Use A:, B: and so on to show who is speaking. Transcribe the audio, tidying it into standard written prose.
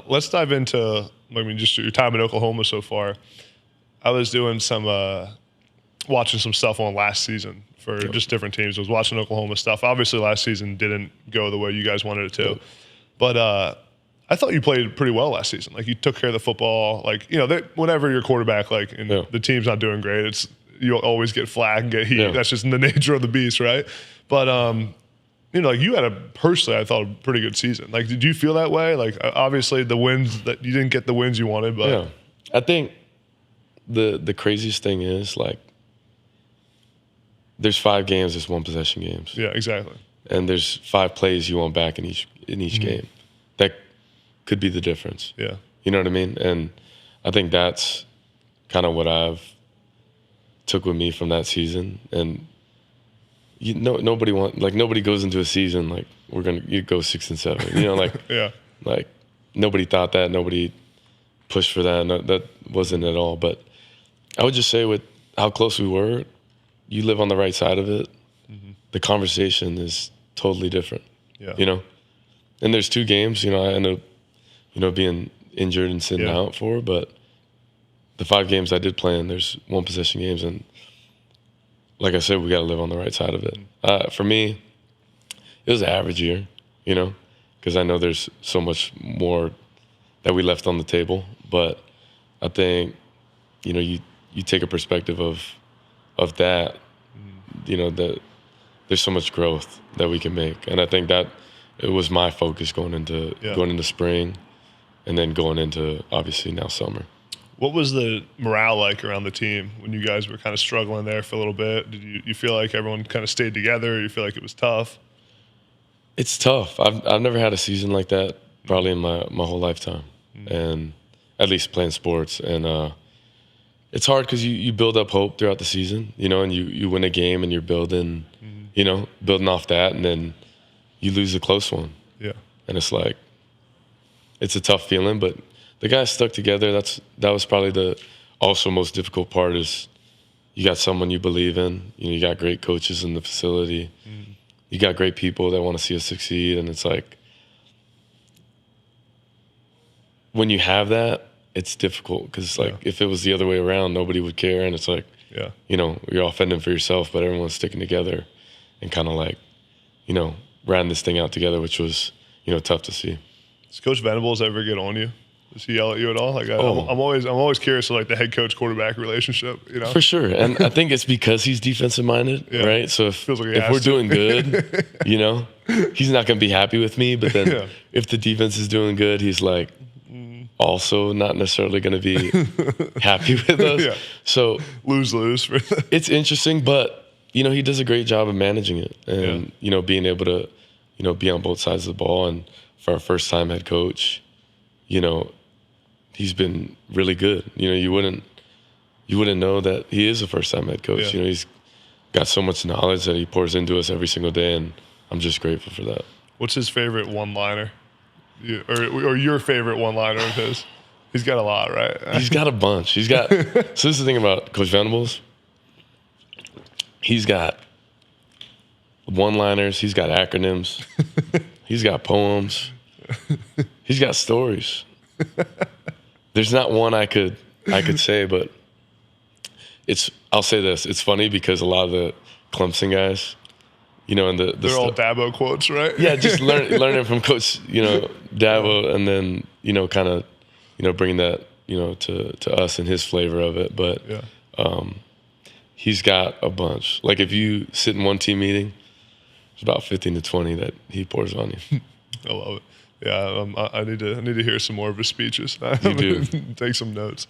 A: let's dive into, just your time in Oklahoma so far. I was doing some watching some stuff on last season for just different teams. I was watching Oklahoma stuff. Obviously, last season didn't go the way you guys wanted it to, but I thought you played pretty well last season. Like, you took care of the football. Like, whenever you're quarterback, and the team's not doing great, you'll always get flack and get heat. Yeah. That's just in the nature of the beast, right? But you had personally, I thought, a pretty good season. Like, did you feel that way? Like, obviously the wins that you didn't get the wins you wanted, but
B: yeah, I think the craziest thing is, like, there's 5 games, there's 1 possession games.
A: Yeah, exactly.
B: And there's 5 plays you want back in each game. That could be the difference.
A: Yeah.
B: You know what I mean? And I think that's kind of what I've took with me from that season. And nobody goes into a season like you go 6 and 7.
A: yeah.
B: Like, nobody thought that, nobody pushed for that. No, that wasn't at all. But I would just say, with how close we were, you live on the right side of it. The conversation is totally different.
A: Yeah.
B: And there's 2 games, I end up, being injured and sitting out for, but the 5 games I did play in, there's 1 possession games, and like I said, we got to live on the right side of it. For me, it was an average year, because I know there's so much more that we left on the table, but I think, you take a perspective of that, that there's so much growth that we can make. And I think that it was my focus going into spring, and then going into, obviously, now summer.
A: What was the morale like around the team when you guys were kind of struggling there for a little bit? Did you feel like everyone kind of stayed together? Or you feel like it was tough?
B: It's tough. I've never had a season like that probably in my whole lifetime, and at least playing sports. And it's hard because you build up hope throughout the season, and you win a game and you're building, building off that, and then you lose a close one.
A: Yeah.
B: And it's like, it's a tough feeling, but the guys stuck together. That was probably the also most difficult part, is you got someone you believe in. You got great coaches in the facility. You got great people that want to see us succeed. And it's like, when you have that, it's difficult, because if it was the other way around, nobody would care. And it's like, you're all fending for yourself, but everyone's sticking together and kind of like, riding this thing out together, which was, tough to see.
A: Does Coach Venables ever get on you? Does he yell at you at all? Like, I'm always curious of, like, the head coach quarterback relationship.
B: For sure, and I think it's because he's defensive minded, right? So if we're doing good, he's not going to be happy with me. But then if the defense is doing good, he's like also not necessarily going to be happy with us. Yeah. So
A: lose.
B: It's interesting, but he does a great job of managing it, and being able to be on both sides of the ball. And for our first time head coach, he's been really good. You wouldn't know that he is a first-time head coach.
A: Yeah.
B: He's got so much knowledge that he pours into us every single day, and I'm just grateful for that.
A: What's his favorite one-liner, or your favorite one-liner of his? He's got a lot, right?
B: He's got a bunch. So this is the thing about Coach Venables. He's got one-liners. He's got acronyms. He's got poems. He's got stories. There's not one I could say, but I'll say this. It's funny because a lot of the Clemson guys, and
A: they're all Dabo quotes, right?
B: Yeah, just learning from Coach, Dabo, and then kind of, bringing that, to us and his flavor of it. But he's got a bunch. Like, if you sit in one team meeting, it's about 15 to 20 that he pours on you.
A: I love it. Yeah, I need to hear some more of his speeches.
B: You do.
A: Take some notes.